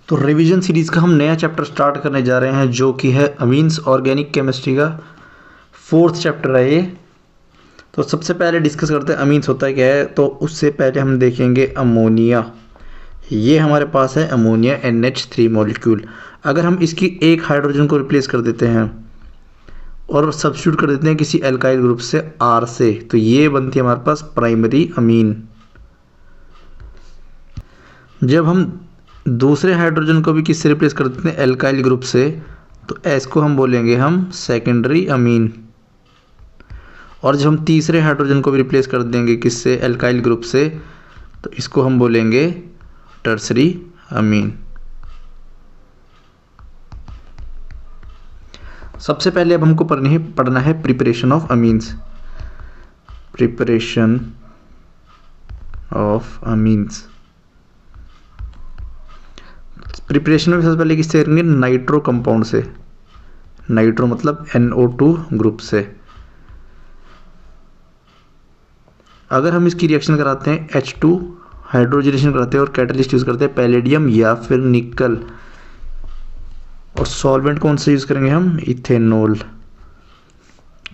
तो revision series का हम नया चैप्टर स्टार्ट करने जा रहे हैं जो कि है अमीन्स ऑर्गेनिक केमिस्ट्री का 4th चैप्टर है ये। तो सबसे पहले डिस्कस करते हैं अमीन्स होता है क्या है। तो उससे पहले हम देखेंगे अमोनिया। ये हमारे पास है अमोनिया NH3 मॉलिक्यूल। अगर हम इसकी एक हाइड्रोजन को रिप्लेस कर देते हैं और सब्स्टिट्यूट कर देते हैं किसी एल्काइल ग्रुप से R से, तो ये बनती है हमारे पास प्राइमरी अमीन। जब हम दूसरे हाइड्रोजन को भी किससे रिप्लेस कर देते हैं एल्काइल ग्रुप से, तो S को हम बोलेंगे हम सेकेंडरी अमीन। और जब हम तीसरे हाइड्रोजन को भी रिप्लेस कर देंगे किससे एल्काइल ग्रुप से, तो इसको हम बोलेंगे टर्सरी अमीन। सबसे पहले अब हमको पढ़ना है preparation of amines. Preparation of amines. Preparation में सबसे पहले किससे करेंगे, नाइट्रो कंपाउंड से। नाइट्रो मतलब NO2 ग्रुप से। अगर हम इसकी रिएक्शन कराते हैं H2 हाइड्रोजनेशन कराते हैं और कैटलिस्ट यूज करते हैं पैलेडियम या फिर निकल, और सॉल्वेंट कौन सा यूज करेंगे हम, इथेनॉल।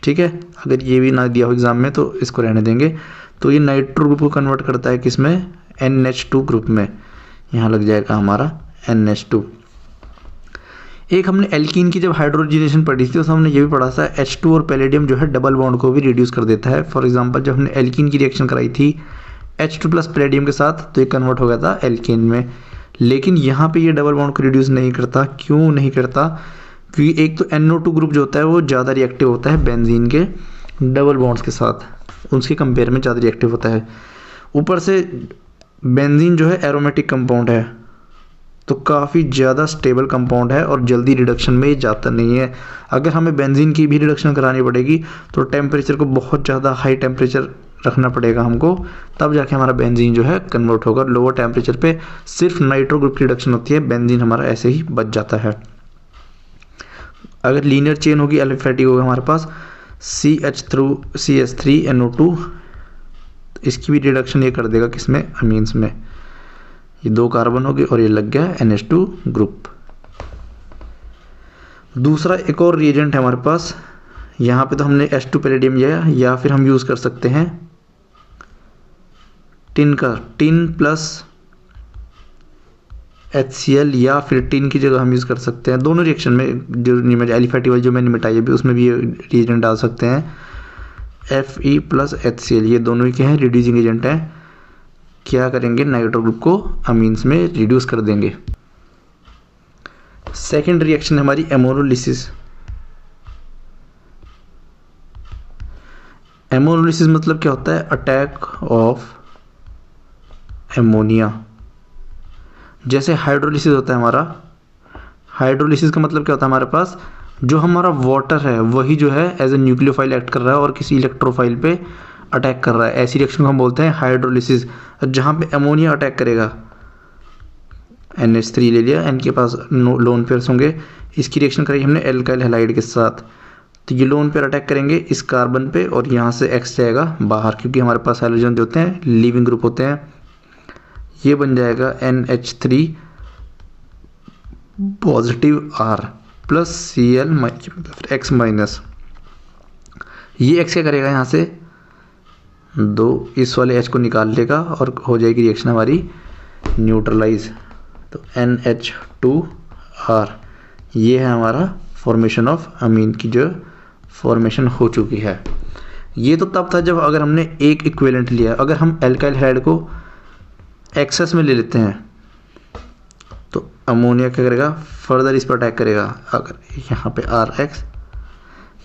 ठीक है, अगर ये भी ना दिया हो एग्जाम में तो इसको रहने देंगे। तो ये नाइट्रो ग्रुप को कन्वर्ट करता है किसमें, NH2 ग्रुप में। यहाँ लग जाएगा हमारा NH2। एक हमने एल्कीन की जब हाइड्रोजनेशन पढ़ी थी तो हमने ये भी पढ़ा था H2 और पैलेडियम जो है डबल बॉन्ड को भी रिड्यूस कर देता है। फॉर एग्जांपल जब हमने एल्कीन की रिएक्शन कराई थी H2 प्लस पैलेडियम के साथ, तो ये कन्वर्ट हो गया था एल्कीन में। लेकिन यहाँ पे ये डबल बॉन्ड को रिड्यूस नहीं करता। क्यों नहीं करता, क्योंकि एक तो NO2 ग्रुप जो होता है वो ज़्यादा रिएक्टिव होता है बेंजीन के डबल बॉन्ड्स के साथ, उसके कंपेयर में ज़्यादा रिएक्टिव होता है। ऊपर से बेंजीन जो है एरोमेटिक कंपाउंड है, तो काफ़ी ज़्यादा स्टेबल कंपाउंड है और जल्दी रिडक्शन में ये जाता नहीं है। अगर हमें बेंजीन की भी रिडक्शन करानी पड़ेगी तो टेम्परेचर को बहुत ज़्यादा हाई टेम्परेचर रखना पड़ेगा हमको, तब जाके हमारा बेंजीन जो है कन्वर्ट होगा। लोअर टेम्परेचर पे सिर्फ नाइट्रो ग्रुप की रिडक्शन होती है, बेंजीन हमारा ऐसे ही बच जाता है। अगर लीनियर चेन होगी एलिफेटिक होगा हमारे पास CH3NO2, इसकी भी रिडक्शन ये कर देगा किसमें, अमीन्स में। ये 2 कार्बन हो गए और ये लग गया NH2 ग्रुप। दूसरा एक और रिएजेंट है हमारे पास, यहाँ पे तो हमने H2 पैलेडियम लिया, या फिर हम यूज़ कर सकते हैं टिन का, टिन प्लस HCl, या फिर टिन की जगह हम यूज़ कर सकते हैं दोनों रिएक्शन में। जो एलिफेटिक वाली जो मैंने मिटाई अभी उसमें भी रिएजेंट डाल सकते हैं Fe प्लस HCl। ये दोनों ही क्या है, रिड्यूसिंग एजेंट हैं। क्या करेंगे, नाइट्रो ग्रुप को अमीन्स में रिड्यूस कर देंगे। सेकेंड रिएक्शन है हमारी एमोनोलिसिस। एमोनोलिसिस मतलब क्या होता है, अटैक ऑफ एमोनिया। जैसे हाइड्रोलिसिस होता है हमारा, हाइड्रोलिसिस का मतलब क्या होता है, हमारे पास जो हमारा वाटर है वही जो है एज ए न्यूक्लियोफाइल एक्ट कर रहा है और किसी इलेक्ट्रोफाइल पे अटैक कर रहा है। ऐसी रिएक्शन को हम बोलते हैं हाइड्रोलिसिस। जहाँ पे अमोनिया अटैक करेगा, NH3 ले लिया, N के पास लोन पेयर्स होंगे, इसकी रिएक्शन करेगी हमने एल्काइल हैलाइड के साथ, तो ये लोन पेयर अटैक करेंगे इस कार्बन पे और यहाँ से X जाएगा बाहर, क्योंकि हमारे पास हाइड्रोजन जो होते हैं लीविंग ग्रुप होते हैं। ये बन जाएगा NH3 positive R plus Cl X minus. ये X क्या करेगा, यहाँ से 2 इस वाले H को निकाल लेगा और हो जाएगी रिएक्शन हमारी न्यूट्रलाइज। तो NH2R, ये है हमारा फॉर्मेशन ऑफ अमीन की जो फॉर्मेशन हो चुकी है। ये तो तब था जब अगर हमने एक इक्विवेलेंट लिया। अगर हम एल्काइल हाइड को एक्सेस में ले लेते हैं तो अमोनिया क्या करेगा, फर्दर इस पर अटैक करेगा। अगर यहाँ पे RX,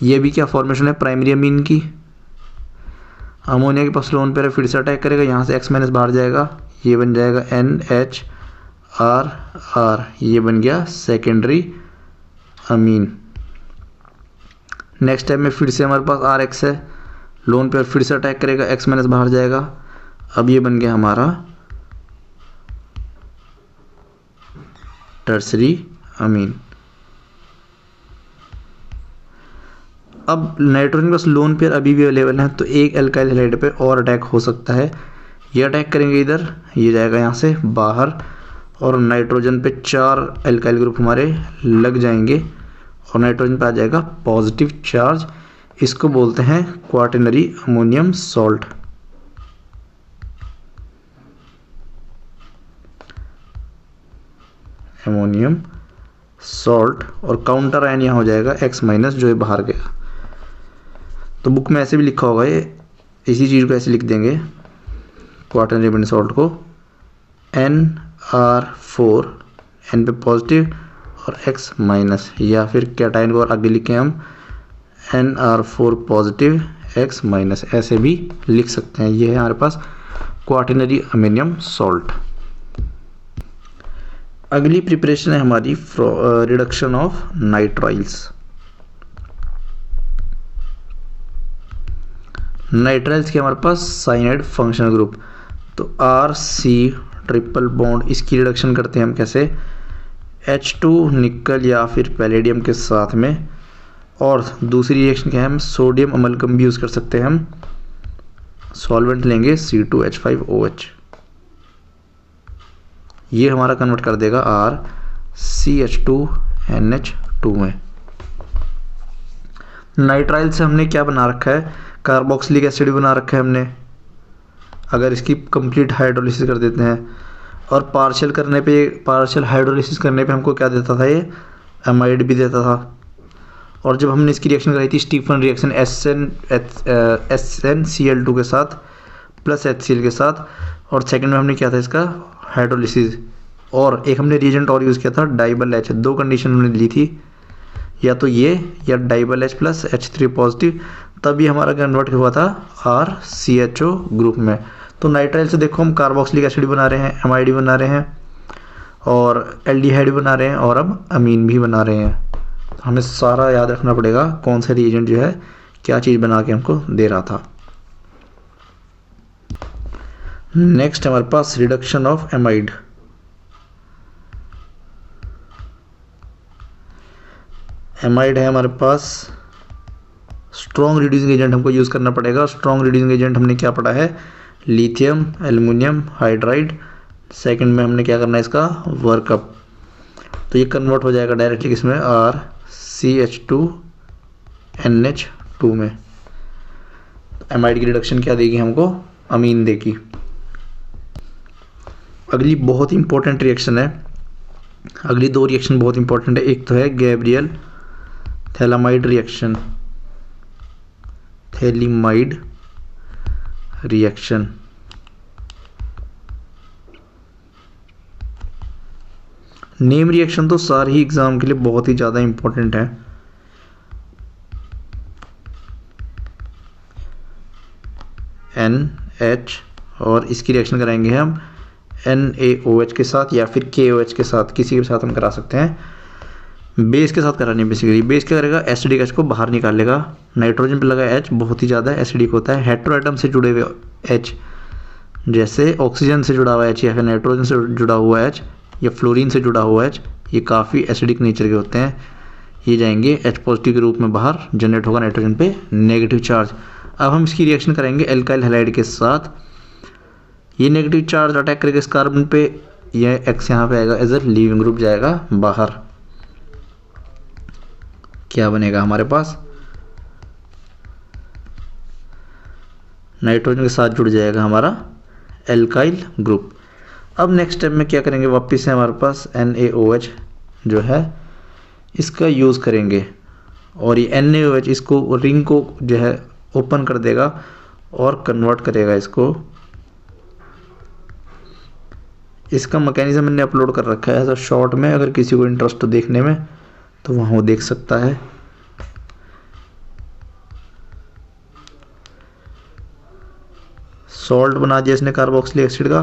ये भी क्या फॉर्मेशन है प्राइमरी अमीन की। अमोनिया के पास लोन पेयर फिर से अटैक करेगा, यहाँ से X माइनस बाहर जाएगा, ये बन जाएगा NHRR। ये बन गया सेकेंडरी अमीन। नेक्स्ट टाइम में फिर से हमारे पास RX है, लोन पेयर फिर से अटैक करेगा, X माइनस बाहर जाएगा, अब ये बन गया हमारा टर्सरी अमीन। अब नाइट्रोजन के पास लोन पेयर अभी भी अवेलेबल है, तो एक एल्काइल हैलाइड पे और अटैक हो सकता है। ये अटैक करेंगे इधर, ये जाएगा यहाँ से बाहर और नाइट्रोजन पे 4 एल्काइल ग्रुप हमारे लग जाएंगे और नाइट्रोजन पे आ जाएगा पॉजिटिव चार्ज। इसको बोलते हैं क्वाaternary अमोनियम सॉल्ट। अमोनियम सॉल्ट और काउंटर आयन यहाँ हो जाएगा X- जो है बाहर गया। तो बुक में ऐसे भी लिखा होगा, ये इसी चीज़ को ऐसे लिख देंगे क्वाaternary अमोनियम सॉल्ट को NR4, N पे पॉजिटिव और X-, या फिर कैटायन को आगे लिखें हम NR4 पॉजिटिव X-, ऐसे भी लिख सकते हैं। ये है हमारे पास क्वाaternary अमोनियम सॉल्ट। अगली प्रिपरेशन है हमारी रिडक्शन ऑफ नाइट्राइल्स। नाइट्राइल्स के हमारे पास साइनाइड फंक्शनल ग्रुप, तो RC ट्रिपल बॉन्ड, इसकी रिडक्शन करते हैं हम कैसे, H2 निकल या फिर पैलेडियम के साथ में। और दूसरी रिएक्शन क्या है, हम सोडियम अमलगम भी यूज़ कर सकते हैं। हम सॉल्वेंट लेंगे C2H5OH, ये हमारा कन्वर्ट कर देगा RCH2NH2 में। नाइट्राइल से हमने क्या बना रखा है, कार्बोक्सिलिक एसिड बना रखा है हमने। अगर इसकी कंप्लीट हाइड्रोलिसिस कर देते हैं और पार्शियल हाइड्रोलिसिस करने पे हमको क्या देता था, ये एमाइड भी देता था। और जब हमने इसकी रिएक्शन कराई थी स्टीफन रिएक्शन SnCl2 के साथ प्लस HCl के साथ, और सेकंड में हमने किया था इसका हाइड्रोलिसिस। और एक हमने रिएजेंट और यूज़ किया था डाइबल H, दो कंडीशन हमने ली थी, या तो ये या डाइबल H प्लस H3 पॉजिटिव, तब ये हमारा कन्वर्ट हुआ था RCHO ग्रुप में। तो नाइट्राइल से देखो हम कार्बोक्सिलिक एसिड बना रहे हैं, एमाइड बना रहे हैं और एल्डिहाइड बना रहे हैं और अब अमीन भी बना रहे हैं। तो हमें सारा याद रखना पड़ेगा कौन सा रिएजेंट जो है क्या चीज़ बना के हमको दे रहा था। नेक्स्ट हमारे पास रिडक्शन ऑफ एमाइड। एमाइड है हमारे पास स्ट्रॉन्ग रिड्यूसिंग एजेंट हमको यूज़ करना पड़ेगा। स्ट्रॉन्ग रिड्यूसिंग एजेंट हमने क्या पढ़ा है, लिथियम एल्युमिनियम हाइड्राइड। सेकंड में हमने क्या करना है, इसका वर्कअप। तो ये कन्वर्ट हो जाएगा डायरेक्टली किसमें, RCH2NH2 में। एमाइड की रिडक्शन क्या देगी हमको, अमीन देगी। अगली बहुत इंपॉर्टेंट रिएक्शन है, अगली दो रिएक्शन बहुत इंपॉर्टेंट है। एक तो है Gabriel phthalimide reaction, phthalimide reaction. Name reaction तो सारे ही एग्जाम के लिए बहुत ही ज़्यादा इंपॉर्टेंट है। NH और इसकी रिएक्शन कराएंगे हम NaOH के साथ या फिर KOH के साथ, किसी के साथ हम करा सकते हैं। बेस के साथ करानी है बेसिकली। बेस क्या करेगा, एसिडिक H को बाहर निकालेगा। नाइट्रोजन पे लगा H बहुत ही ज़्यादा एसिडिक होता है। हेटेरो एटम से जुड़े हुए H, जैसे ऑक्सीजन से जुड़ा हुआ H या फिर नाइट्रोजन से जुड़ा हुआ H या फ्लोरीन से जुड़ा हुआ H, ये काफ़ी एसिडिक नेचर के होते हैं। ये जाएंगे H पॉजिटिव के रूप में बाहर, जनरेट होगा नाइट्रोजन पे नेगेटिव चार्ज। अब हम इसकी रिएक्शन करेंगे एल्काइल हैलाइड के साथ। ये नेगेटिव चार्ज अटैक करेगा इस कार्बन पे, यह X यहाँ पे आएगा एज अ लीविंग ग्रुप, जाएगा बाहर। क्या बनेगा हमारे पास, नाइट्रोजन के साथ जुड़ जाएगा हमारा एल्काइल ग्रुप। अब नेक्स्ट स्टेप में क्या करेंगे, वापस से हमारे पास NaOH जो है इसका यूज़ करेंगे और ये NaOH इसको रिंग को जो है ओपन कर देगा और कन्वर्ट करेगा इसको। इसका मैकेनिज्म मैंने अपलोड कर रखा है ऐसा शॉर्ट में, अगर किसी को इंटरेस्ट हो देखने में तो वहाँ वो देख सकता है। सॉल्ट बना दिया इसने कार्बोक्सिलिक एसिड का,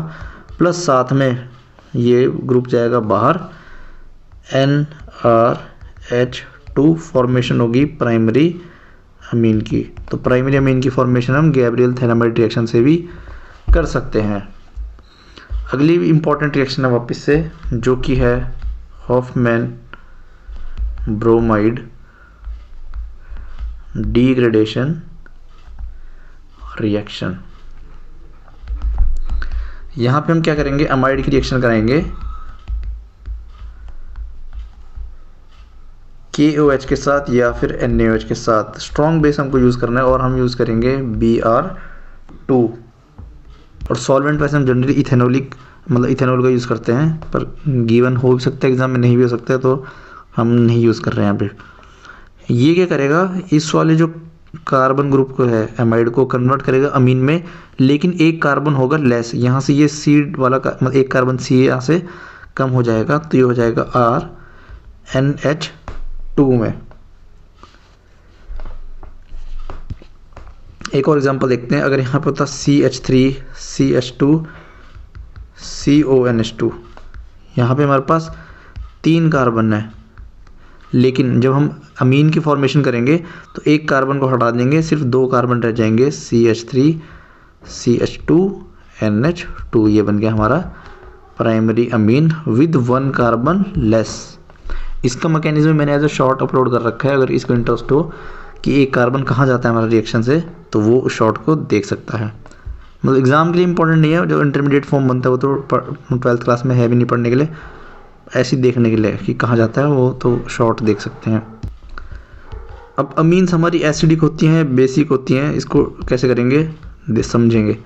प्लस साथ में ये ग्रुप जाएगा बाहर, NRH2 फॉर्मेशन होगी प्राइमरी अमीन की। तो प्राइमरी अमीन की फॉर्मेशन हम गैब्रियल थैलामाइड रिएक्शन से भी कर सकते हैं। अगली इंपॉर्टेंट रिएक्शन है वापस से, जो कि है हॉफमैन ब्रोमाइड डिग्रेडेशन रिएक्शन। यहाँ पे हम क्या करेंगे, अमाइड की रिएक्शन कराएंगे KOH के साथ या फिर NaOH के साथ स्ट्रॉन्ग बेस हमको यूज़ करना है और हम यूज़ करेंगे Br2। और सॉल्वेंट वैसे हम जनरली इथेनॉलिक मतलब इथेनॉल का यूज़ करते हैं, पर गिवन हो भी सकता है एग्जाम में, नहीं भी हो सकता है, तो हम नहीं यूज़ कर रहे हैं यहाँ पे। ये क्या करेगा, इस वाले जो कार्बन ग्रुप को है एमाइड को कन्वर्ट करेगा अमीन में, लेकिन एक कार्बन होगा लेस, यहाँ से ये सी वाला मतलब एक कार्बन सी यहाँ से कम हो जाएगा, तो ये हो जाएगा RNH2 में। एक और एग्जांपल देखते हैं। अगर यहाँ पे होता CH3 CH2 CONH2, यहाँ पे हमारे पास 3 कार्बन है, लेकिन जब हम अमीन की फॉर्मेशन करेंगे तो एक कार्बन को हटा देंगे, सिर्फ 2 कार्बन रह जाएंगे, CH3 CH2 NH2। ये बन गया हमारा primary amine with 1 carbon less. इसका मैकेनिज्म मैंने एज अ शॉर्ट अपलोड कर रखा है, अगर इसको इंटरेस्ट हो कि एक कार्बन कहाँ जाता है हमारा रिएक्शन से, तो वो उस शॉर्ट को देख सकता है। मतलब एग्जाम के लिए इंपॉर्टेंट नहीं है, जो इंटरमीडिएट फॉर्म बनता है वो तो 12th क्लास में है भी नहीं पढ़ने के लिए, ऐसे ही देखने के लिए कि कहाँ जाता है वो तो शॉर्ट देख सकते हैं। अब अमीन्स हमारी एसिडिक होती हैं, बेसिक होती हैं, इसको कैसे करेंगे समझेंगे।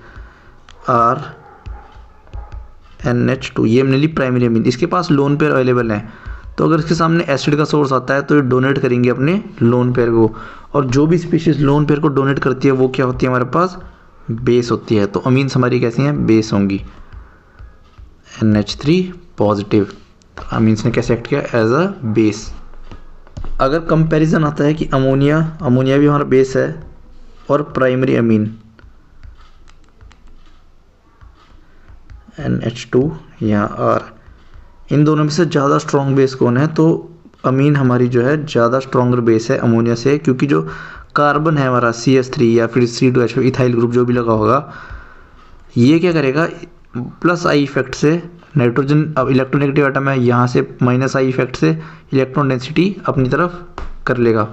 RNH2 ये मेनली प्राइमरी अमीन, इसके पास लोन पेयर अवेलेबल हैं, तो अगर इसके सामने एसिड का सोर्स आता है तो ये डोनेट करेंगे अपने लोन पेयर को, और जो भी स्पीशीज लोन पेयर को डोनेट करती है वो क्या होती है हमारे पास, बेस होती है। तो अमीन्स हमारी कैसी हैं, बेस होंगी। NH3 पॉजिटिव, तो अमीन्स ने कैसे एक्ट किया, एज अ बेस। अगर कंपैरिजन आता है कि अमोनिया भी हमारा बेस है और प्राइमरी अमीन NH2 या R, इन दोनों में से ज़्यादा स्ट्रॉन्ग बेस कौन है, तो अमीन हमारी जो है ज़्यादा स्ट्रॉन्गर बेस है अमोनिया से, क्योंकि जो कार्बन है हमारा CH3 या फिर C2H5 इथाइल ग्रुप जो भी लगा होगा, ये क्या करेगा, प्लस आई इफेक्ट से नाइट्रोजन, अब इलेक्ट्रोनेगेटिव एटम है, यहाँ से माइनस आई इफेक्ट से इलेक्ट्रॉन डेंसिटी अपनी तरफ कर लेगा।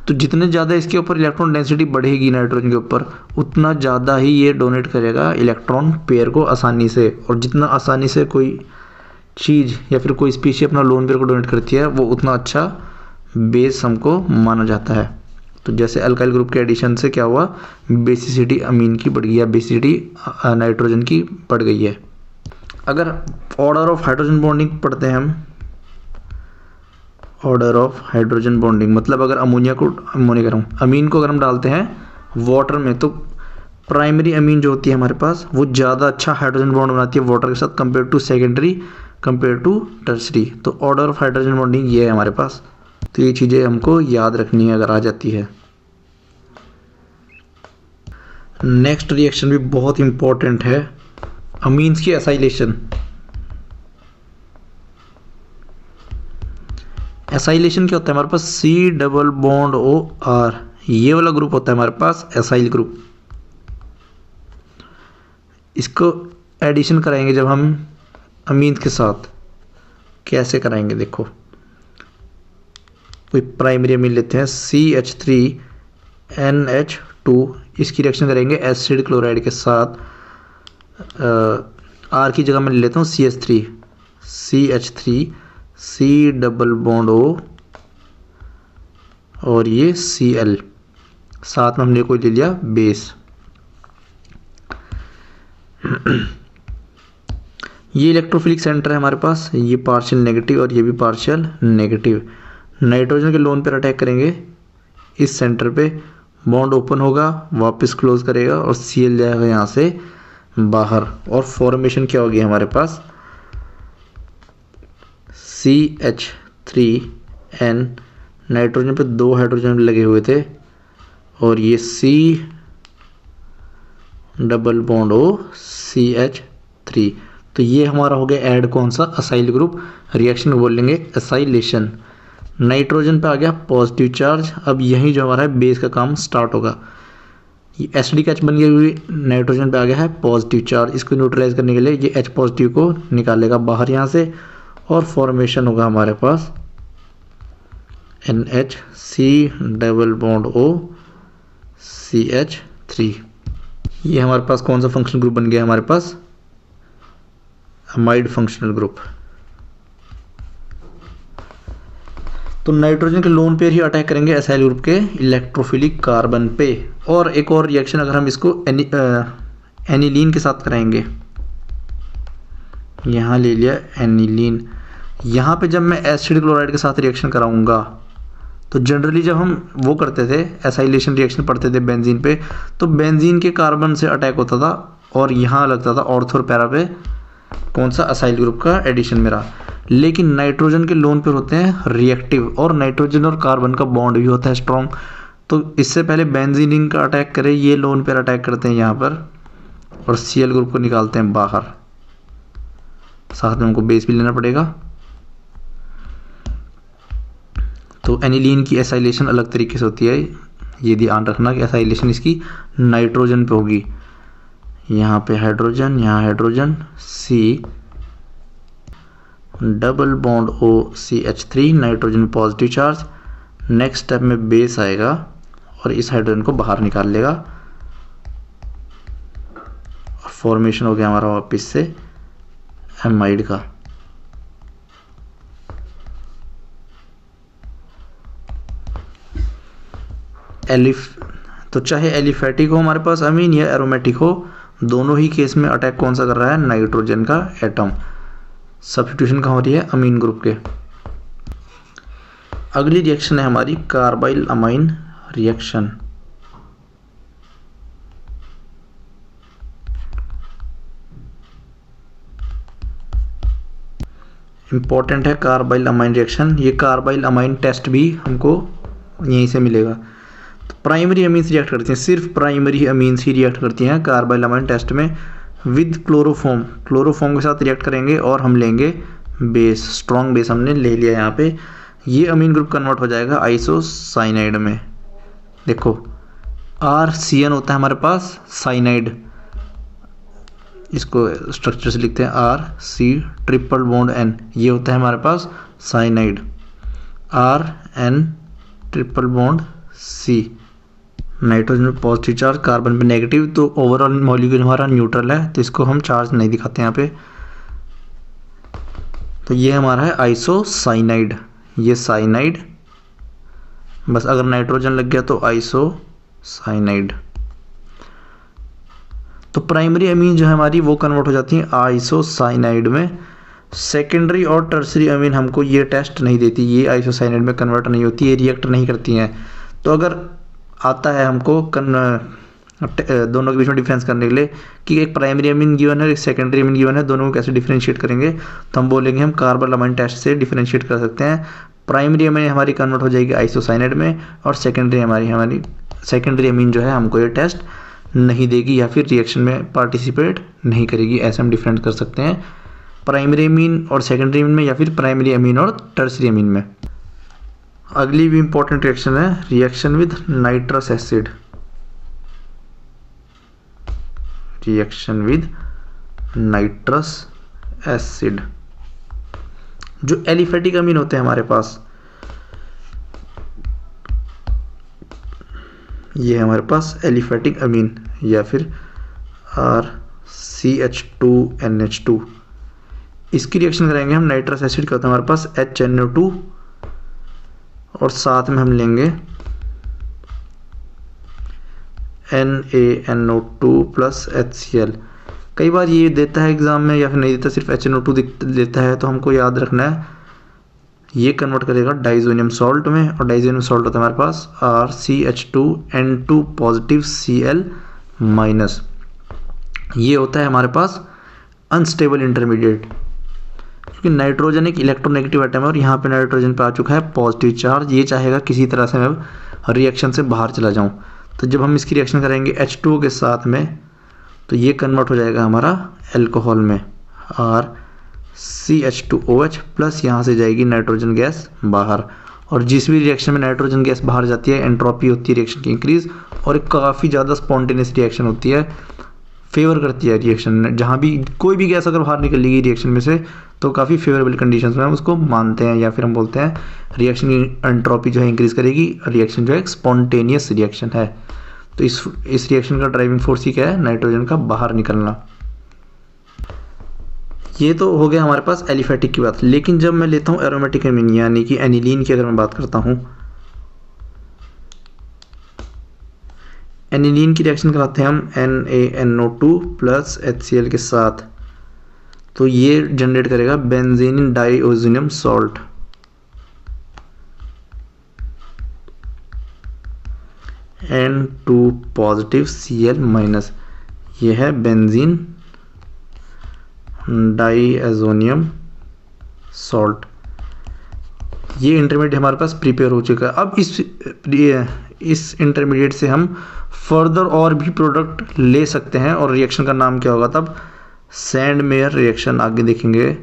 तो जितने ज़्यादा इसके ऊपर इलेक्ट्रॉन डेंसिटी बढ़ेगी नाइट्रोजन के ऊपर, उतना ज़्यादा ही ये डोनेट करेगा इलेक्ट्रॉन पेयर को आसानी से, और जितना आसानी से कोई चीज़ या फिर कोई स्पीशी अपना लोन पेयर को डोनेट करती है, वो उतना अच्छा बेस हमको माना जाता है। तो जैसे अल्काइल ग्रुप के एडिशन से क्या हुआ, बेसिसिटी अमीन की बढ़ गई है, बेसिसिटी नाइट्रोजन की बढ़ गई है। अगर ऑर्डर ऑफ हाइड्रोजन बॉन्डिंग पढ़ते हैं हम, ऑर्डर ऑफ हाइड्रोजन बॉन्डिंग मतलब अगर अमीन को अगर हम डालते हैं वाटर में, तो प्राइमरी अमीन जो होती है हमारे पास, वो ज़्यादा अच्छा हाइड्रोजन बॉन्ड बनाती है वाटर के साथ compare to secondary, compare to tertiary. तो ऑर्डर ऑफ हाइड्रोजन बॉन्डिंग ये है हमारे पास। तो ये चीज़ें हमको याद रखनी है अगर आ जाती है। नेक्स्ट रिएक्शन भी बहुत इंपॉर्टेंट है, अमीन्स की एसाइलेशन। एसाइलेशन क्या होता है हमारे पास, C++OR, ये वाला ग्रुप होता है हमारे पास एसाइल ग्रुप। इसको एडिशन कराएंगे जब हम अमीन्स के साथ, कैसे कराएंगे देखो, कोई प्राइमरी अमीन लेते हैं CH3NH2, इसकी रिएक्शन करेंगे एसिड क्लोराइड के साथ, R की जगह मैं ले लेता हूँ CH3 C++O और ये Cl, साथ में हमने कोई ले लिया बेस। ये इलेक्ट्रोफिलिक सेंटर है हमारे पास, ये पार्शियल नेगेटिव और ये भी पार्शियल नेगेटिव। नाइट्रोजन के लोन पर अटैक करेंगे, इस सेंटर पे बॉन्ड ओपन होगा, वापस क्लोज करेगा और Cl जाएगा यहाँ से बाहर, और फॉर्मेशन क्या होगी हमारे पास, CH3N, नाइट्रोजन पे 2 हाइड्रोजन लगे हुए थे, और ये C++O CH3। तो ये हमारा हो गया ऐड कौन सा, असाइल ग्रुप। रिएक्शन को बोलेंगे एसाइलेशन। नाइट्रोजन पे आ गया पॉजिटिव चार्ज, अब यही जो हमारा है बेस का काम स्टार्ट होगा। ये एसिडिक H बन गई हुई, नाइट्रोजन पे आ गया है पॉजिटिव चार्ज, इसको न्यूट्रलाइज करने के लिए ये H पॉजिटिव को निकालेगा बाहर यहाँ से, और फॉर्मेशन होगा हमारे पास NHC++O CH3। ये हमारे पास कौन सा फंक्शनल ग्रुप बन गया हमारे पास, अमाइड फंक्शनल ग्रुप। तो नाइट्रोजन के लोन पेयर ही अटैक करेंगे एसाइल ग्रुप के इलेक्ट्रोफिलिक कार्बन पे। और एक और रिएक्शन अगर हम इसको एनिलीन के साथ कराएंगे, यहाँ ले लिया एनिलीन। यहाँ पे जब मैं एसिड क्लोराइड के साथ रिएक्शन कराऊंगा तो जनरली जब हम वो करते थे एसाइलेशन रिएक्शन पढ़ते थे बेंजीन पे, तो बेंजीन के कार्बन से अटैक होता था और यहाँ लगता था ऑर्थो और पैरा पे कौन सा असाइल ग्रुप का एडिशन मेरा। लेकिन नाइट्रोजन के लोन पेयर होते हैं रिएक्टिव और नाइट्रोजन और कार्बन का बॉन्ड भी होता है स्ट्रॉन्ग। तो इससे पहले बेंजीन का अटैक करे, ये लोन पेयर अटैक करते हैं यहाँ पर और सीएल ग्रुप को निकालते हैं बाहर। साथ में हमको बेस भी लेना पड़ेगा। तो एनिलीन की एसाइलेशन अलग तरीके से होती है, ये ध्यान रखना कि एसाइलेशन इसकी नाइट्रोजन पे होगी। यहाँ पे हाइड्रोजन, यहाँ hydrogen C double bond OCH3, nitrogen में पॉजिटिव चार्ज। नेक्स्ट स्टेप में बेस आएगा और इस हाइड्रोजन को बाहर निकाल लेगा और फॉर्मेशन हो गया हमारा वापस से एमाइड का। तो चाहे एलिफेटिक हो हमारे पास अमीन या एरोमेटिक हो, दोनों ही केस में अटैक कौन सा कर रहा है, नाइट्रोजन का एटम। सब्स्टिट्यूशन कहाँ हो रही है, अमीन ग्रुप के। अगली रिएक्शन है हमारी कार्बाइल अमाइन रिएक्शन। इंपॉर्टेंट है कार्बाइल अमाइन रिएक्शन। ये कार्बाइल अमाइन टेस्ट भी हमको यहीं से मिलेगा। तो प्राइमरी अमीन्स रिएक्ट करती हैं, सिर्फ प्राइमरी अमीन्स ही रिएक्ट करती हैं कार्बाइल अमाइन टेस्ट में विद क्लोरोफॉर्म। क्लोरोफॉर्म के साथ रिएक्ट करेंगे और हम लेंगे बेस, स्ट्रॉन्ग बेस हमने ले लिया यहाँ पे। ये अमीन ग्रुप कन्वर्ट हो जाएगा आइसोसाइनाइड में। देखो RCN होता है हमारे पास साइनाइड, इसको स्ट्रक्चर से लिखते हैं RC ट्रिपल बॉन्ड N, ये होता है हमारे पास cyanide. RN triple bond C, nitrogen में पॉजिटिव चार्ज, कार्बन पे नेगेटिव, तो ओवरऑल मॉलिक्यूल हमारा न्यूट्रल है, तो इसको हम चार्ज नहीं दिखाते यहाँ पे। तो ये हमारा है आइसोसाइनाइड, ये साइनाइड, बस अगर नाइट्रोजन लग गया तो आइसोसाइनाइड। तो प्राइमरी अमीन जो है हमारी वो कन्वर्ट हो जाती है आइसोसाइनाइड में। सेकेंडरी और टर्सरी अमीन हमको ये टेस्ट नहीं देती, ये आइसोसाइनाइड में कन्वर्ट नहीं होती, ये रिएक्ट नहीं करती हैं। तो अगर आता है हमको दोनों के बीच में डिफरेंस करने के लिए कि एक प्राइमरी अमीन गिवन है, एक सेकेंडरी अमीन गिवन है, दोनों को कैसे डिफरेंशिएट करेंगे, तो हम बोलेंगे हम कार्बाइल अमाइन टेस्ट से डिफरेंशिएट कर सकते हैं। प्राइमरी अमीन हमारी कन्वर्ट हो जाएगी आइसोसाइनाइड में और सेकेंडरी सेकेंडरी अमीन जो है हमको ये टेस्ट नहीं देगी या फिर रिएक्शन में पार्टिसिपेट नहीं करेगी। ऐसे हम डिफरेंट कर सकते हैं प्राइमरी अमीन और सेकेंडरी अमीन में या फिर प्राइमरी अमीन और टर्सरी अमीन में। अगली भी इंपॉर्टेंट रिएक्शन है reaction with nitrous acid. Reaction with nitrous acid, जो एलिफेटिक अमीन होते हैं हमारे पास, ये हमारे पास एलिफेटिक अमीन या फिर RCH2NH2, इसकी रिएक्शन करेंगे हम नाइट्रस एसिड का होता है हमारे पास HNO2 और साथ में हम लेंगे NaNO2 प्लस HCl। कई बार ये देता है एग्जाम में या फिर नहीं देता, सिर्फ HNO2 देता है, तो हमको याद रखना है ये कन्वर्ट करेगा डाइजोनियम सॉल्ट में और डाइजोनियम सॉल्ट होता है हमारे पास RCH2N2 पॉजिटिव Cl माइनस। ये होता है हमारे पास अनस्टेबल इंटरमीडिएट, क्योंकि नाइट्रोजन एक इलेक्ट्रोनेगेटिव एटम है और यहाँ पे नाइट्रोजन पे आ चुका है पॉजिटिव चार्ज। ये चाहेगा किसी तरह से मैं रिएक्शन से बाहर चला जाऊँ, तो जब हम इसकी रिएक्शन करेंगे H2O के साथ में तो ये कन्वर्ट हो जाएगा हमारा एल्कोहल में RCH2OH प्लस, यहाँ से जाएगी नाइट्रोजन गैस बाहर। और जिस भी रिएक्शन में नाइट्रोजन गैस बाहर जाती है एंट्रोपी होती है रिएक्शन की इंक्रीज और एक काफ़ी ज़्यादा स्पॉन्टेनियस रिएक्शन होती है, फेवर करती है रिएक्शन में। जहाँ भी कोई भी गैस अगर बाहर निकलेगी रिएक्शन में से तो काफ़ी फेवरेबल कंडीशंस में हम उसको मानते हैं या फिर हम बोलते हैं रिएक्शन की एंट्रोपी जो है इंक्रीज करेगी, रिएक्शन जो है स्पॉन्टेनियस रिएक्शन है। तो इस रिएक्शन का ड्राइविंग फोर्स ही क्या है, नाइट्रोजन का बाहर निकलना। ये तो हो गया हमारे पास एलिफेटिक की बात। लेकिन जब मैं लेता हूँ एरोमेटिक एमीन यानी कि एनिलीन की अगर मैं बात करता हूँ, एनिलीन की रिएक्शन कराते हैं हम NaNO2 प्लस HCl के साथ, तो ये जनरेट करेगा benzene diazonium salt. N2 positive Cl minus, ये है बेंजीन डाइएजोनियम सॉल्ट। ये इंटरमीडिएट हमारे पास प्रिपेयर हो चुका है। अब इस इंटरमीडिएट से हम फर्दर और भी प्रोडक्ट ले सकते हैं और रिएक्शन का नाम क्या होगा तब, सैंड मेयर रिएक्शन आगे देखेंगे।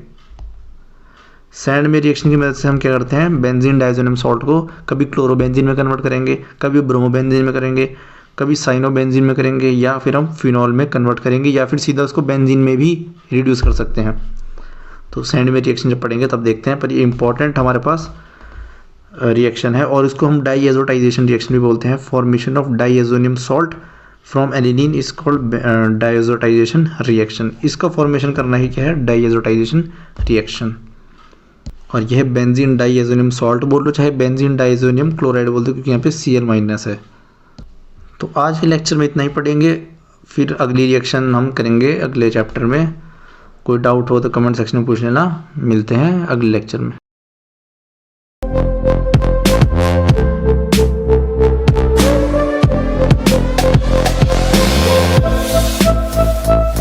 सैंड मेयर रिएक्शन की मदद से हम क्या करते हैं, बेंजीन डाइएजोनियम सॉल्ट को कभी क्लोरोबेंजीन में कन्वर्ट करेंगे, कभी ब्रोमोबेंजीन में करेंगे, कभी साइनोबेंजीन में करेंगे, या फिर हम फिनॉल में कन्वर्ट करेंगे, या फिर सीधा उसको बेंजीन में भी रिड्यूस कर सकते हैं। तो सैंड मेयर रिएक्शन जब पढ़ेंगे तब देखते हैं, पर ये इंपॉर्टेंट हमारे पास रिएक्शन है और इसको हम डाइएजोटाइजेशन रिएक्शन भी बोलते हैं। Formation of diazonium salt from aniline is called diazotisation reaction. इसका फॉर्मेशन करना ही क्या है, डाइएजोटाइजेशन रिएक्शन। और यह बेंजीन डाइएजोनियम सॉल्ट बोल लो चाहे बेंजीन डाइएजोनियम क्लोराइड बोल दो, क्योंकि यहाँ पे Cl माइनस है। तो आज के लेक्चर में इतना ही पढ़ेंगे, फिर अगली रिएक्शन हम करेंगे अगले चैप्टर में। कोई डाउट हो तो कमेंट सेक्शन में पूछ लेना। मिलते हैं अगले लेक्चर में।